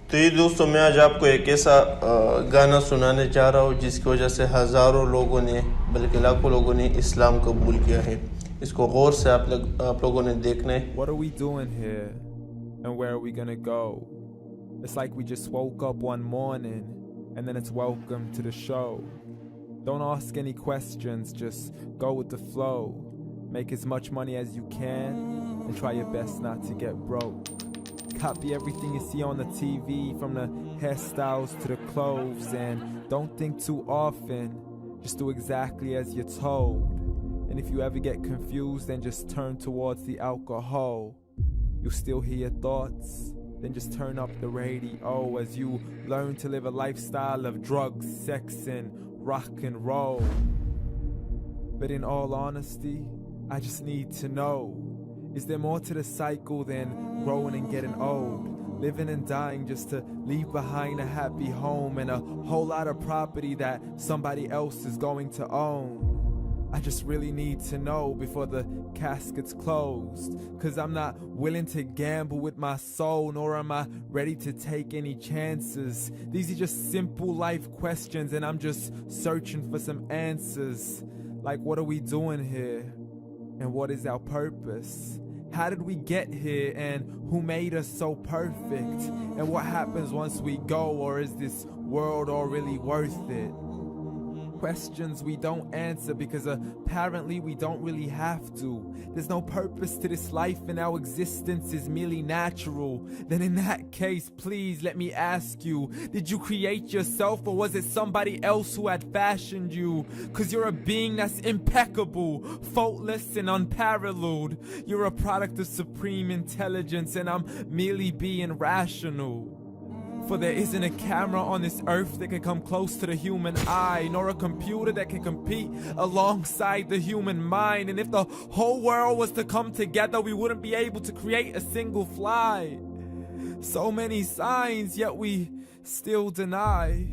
तो ये दोस्तों, मैं आज आपको एक ऐसा गाना सुनाने जा रहा हूँ जिसकी वजह से हज़ारों लोगों ने, बल्कि लाखों लोगों ने इस्लाम कबूल किया है। इसको गौर से आप लोगों ने देखना है। What are we doing here and where are we gonna go? It's like we just woke up one morning and then it's welcome to the show. Don't ask any questions, just go with the flow. Make as much money as you can and try your best not to get broke. Copy everything you see on the TV, from the hairstyles to the clothes, and don't think too often, just do exactly as you're told. And if you ever get confused, then just turn towards the alcohol. You still hear your thoughts, then just turn up the radio as you learn to live a lifestyle of drugs, sex, and rock and roll. But in all honesty, I just need to know, is there more to the cycle than growing and getting old? Living and dying just to leave behind a happy home and a whole lot of property that somebody else is going to own. I just really need to know before the casket's closed, 'cause I'm not willing to gamble with my soul, nor am I ready to take any chances. These are just simple life questions and I'm just searching for some answers. Like, what are we doing here? And what is our purpose? How did we get here, and who made us so perfect? And what happens once we go, or is this world all really worth it? Questions we don't answer because apparently we don't really have to. There's no purpose to this life and our existence is merely natural. Then in that case, please let me ask you, did you create yourself or was it somebody else who had fashioned you? 'Cause you're a being that's impeccable, faultless and unparalleled. You're a product of supreme intelligence and I'm merely being rational. For there isn't a camera on this earth that can come close to the human eye, nor a computer that can compete alongside the human mind. And if the whole world was to come together, we wouldn't be able to create a single fly. So many signs, yet we still deny.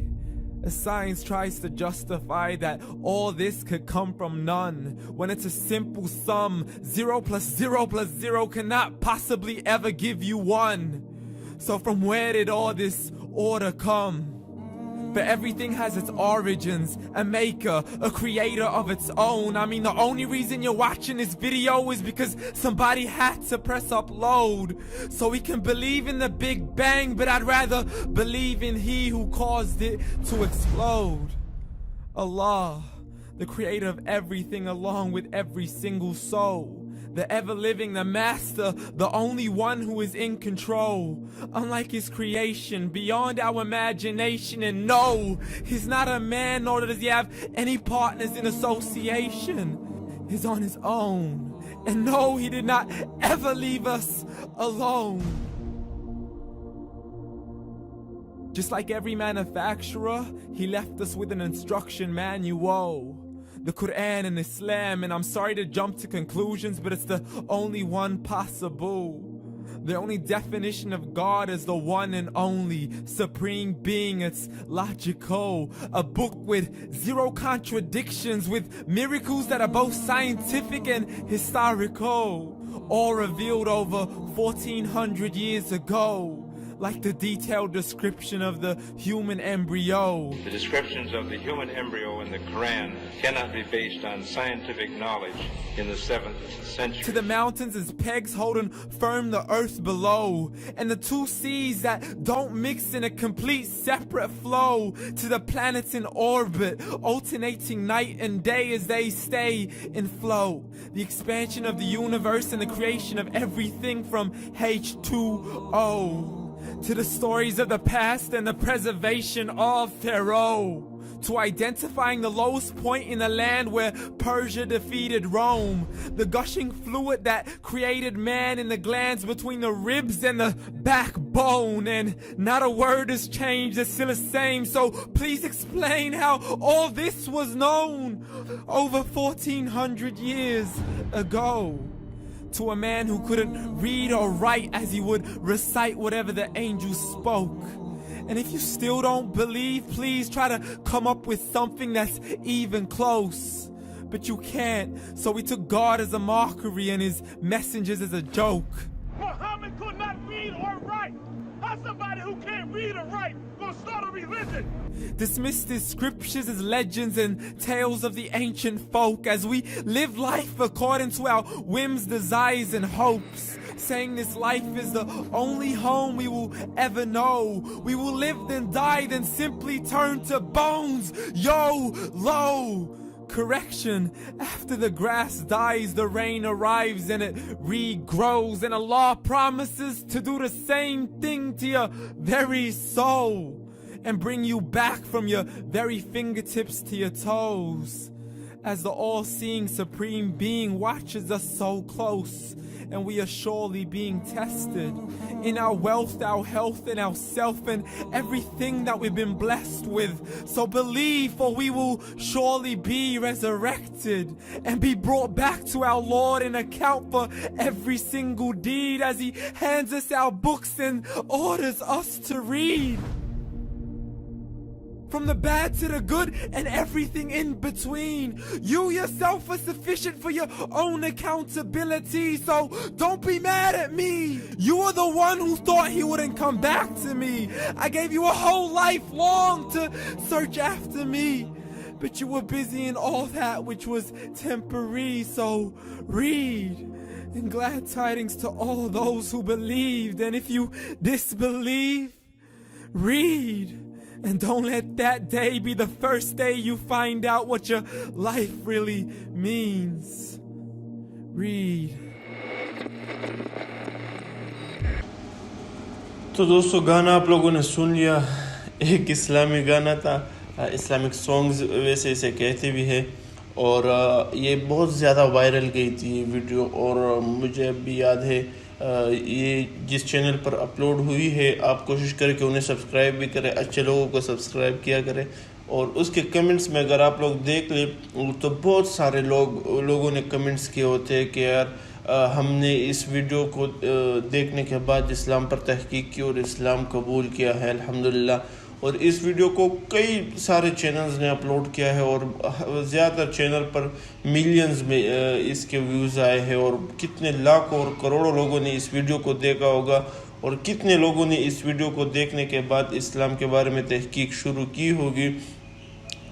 As science tries to justify that all this could come from none, when it's a simple sum. 0 plus 0 plus 0 cannot possibly ever give you 1. So from where did all this order come? But everything has its origins, a maker, a creator of its own. I mean, the only reason you're watching this video is because somebody had to press upload. So we can believe in the Big Bang, but I'd rather believe in He who caused it to explode. Allah, the creator of everything along with every single soul. The ever-living, the master, the only one who is in control. Unlike his creation, beyond our imagination. And no, he's not a man, nor does he have any partners in association. He's on his own. And no, he did not ever leave us alone. Just like every manufacturer, he left us with an instruction manual. The Quran and Islam, and I'm sorry to jump to conclusions, but it's the only one possible. The only definition of God is the one and only supreme being. It's logical, a book with 0 contradictions, with miracles that are both scientific and historical, all revealed over 1400 years ago. Like the detailed description of the human embryo. The descriptions of the human embryo in the Quran cannot be based on scientific knowledge in the 7th century. To the mountains as pegs holding firm the earth below, and the 2 seas that don't mix in a complete separate flow. To the planets in orbit, alternating night and day as they stay in flow. The expansion of the universe and the creation of everything from H2O. To the stories of the past and the preservation of Pharaoh. To identifying the lowest point in the land where Persia defeated Rome. The gushing fluid that created man in the glands between the ribs and the backbone. And not a word has changed, it's still the same. So please explain how all this was known over 1400 years ago. To a man who couldn't read or write as he would recite whatever the angels spoke. And if you still don't believe, please try to come up with something that's even close. But you can't, so we took God as a mockery and his messengers as a joke. Muhammad could not read or write. How somebody who can't read or write gonna start a religion? Dismissed as scriptures as legends and tales of the ancient folk as we live life according to our whims, desires, and hopes. Saying this life is the only home we will ever know. We will live then die then simply turn to bones. YOLO! Correction, after the grass dies, the rain arrives and it regrows, and Allah promises to do the same thing to your very soul and bring you back from your very fingertips to your toes, as the all-seeing supreme being watches us so close, and we are surely being tested in our wealth, our health, and our self, and everything that we've been blessed with. So believe, for we will surely be resurrected and be brought back to our Lord and account for every single deed as He hands us our books and orders us to read. From the bad to the good and everything in between. You yourself are sufficient for your own accountability, so don't be mad at me. You are the one who thought He wouldn't come back to me. I gave you a whole life long to search after me, but you were busy in all that which was temporary, so read. And glad tidings to all those who believed, and if you disbelieve, read. And don't let that day be the first day you find out what your life really means. Read. تو دوستو گانا آپ لوگوں نے سن لیا. ایک اسلامی گانا تھا, اسلامک سانگز ویسے اسے کہتے بھی ہے, اور یہ بہت زیادہ وائرل گئی تھی یہ ویڈیو, اور مجھے اب بھی یاد ہے یہ جس چینل پر اپلوڈ ہوئی ہے آپ کوشش کریں کہ انہیں سبسکرائب بھی کریں, اچھے لوگوں کو سبسکرائب کیا کریں. اور اس کے کمنٹس میں اگر آپ لوگ دیکھ لیں تو بہت سارے لوگوں نے کمنٹس کیے ہوتے ہیں کہ یار ہم نے اس ویڈیو کو دیکھنے کے بعد اسلام پر تحقیق کی اور اسلام قبول کیا ہے الحمدللہ. اور اس ویڈیو کو کئی سارے چینلز نے اپلوڈ کیا ہے, اور زیادہ تر چینل پر ملینز میں اس کے ویوز آئے ہیں, اور کتنے لاکھوں اور کروڑوں لوگوں نے اس ویڈیو کو دیکھا ہوگا, اور کتنے لوگوں نے اس ویڈیو کو دیکھنے کے بعد اسلام کے بارے میں تحقیق شروع کی ہوگی.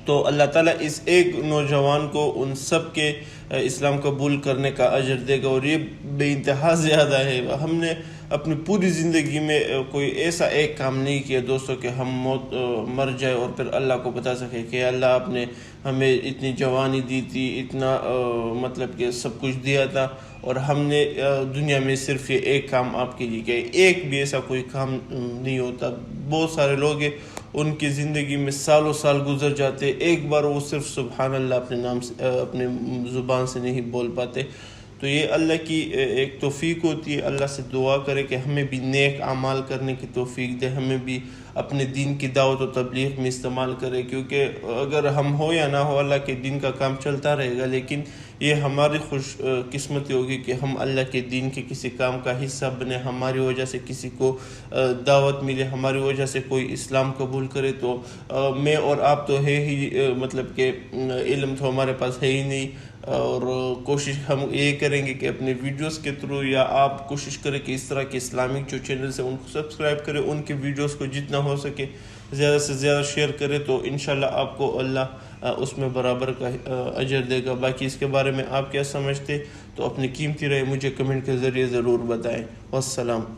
تو اللہ تعالیٰ اس ایک نوجوان کو ان سب کے اسلام قبول کرنے کا اجر دے گا, اور یہ بے انتہا زیادہ ہے. ہم نے اپنی پوری زندگی میں کوئی ایسا ایک کام نہیں کیا دوستوں کہ ہم مر جائے اور پھر اللہ کو بتا سکے کہ اللہ آپ نے ہمیں اتنی جوانی دی تھی, اتنا مطلب کہ سب کچھ دیا تھا, اور ہم نے دنیا میں صرف یہ ایک کام آپ کے لیے کیا. ایک بھی ایسا کوئی کام نہیں ہوتا. بہت سارے لوگ ہیں ان کی زندگی میں سالوں سال گزر جاتے, ایک بار وہ صرف سبحان اللہ اپنے نام سے اپنے زبان سے نہیں بول پاتے. تو یہ اللہ کی ایک توفیق ہوتی ہے. اللہ سے دعا کرے کہ ہمیں بھی نیک اعمال کرنے کی توفیق دے, ہمیں بھی اپنے دین کی دعوت و تبلیغ میں استعمال کرے, کیونکہ اگر ہم ہو یا نہ ہو اللہ کے دین کا کام چلتا رہے گا, لیکن یہ ہماری خوش قسمتی ہوگی کہ ہم اللہ کے دین کے کسی کام کا حصہ بنے, ہماری وجہ سے کسی کو دعوت ملے, ہماری وجہ سے کوئی اسلام قبول کرے. تو میں اور آپ تو ہے ہی, مطلب کہ علم تو ہمارے پاس ہے ہی نہیں, اور کوشش ہم یہ کریں گے کہ اپنے ویڈیوز کے تھرو, یا آپ کوشش کریں کہ اس طرح کے اسلامک جو چینلز ہیں ان کو سبسکرائب کریں, ان کے ویڈیوز کو جتنا ہو سکے زیادہ سے زیادہ شیئر کریں, تو انشاءاللہ آپ کو اللہ اس میں برابر کا اجر دے گا. باقی اس کے بارے میں آپ کیا سمجھتے تو اپنی قیمتی رائے مجھے کمنٹ کے ذریعے ضرور بتائیں. والسلام.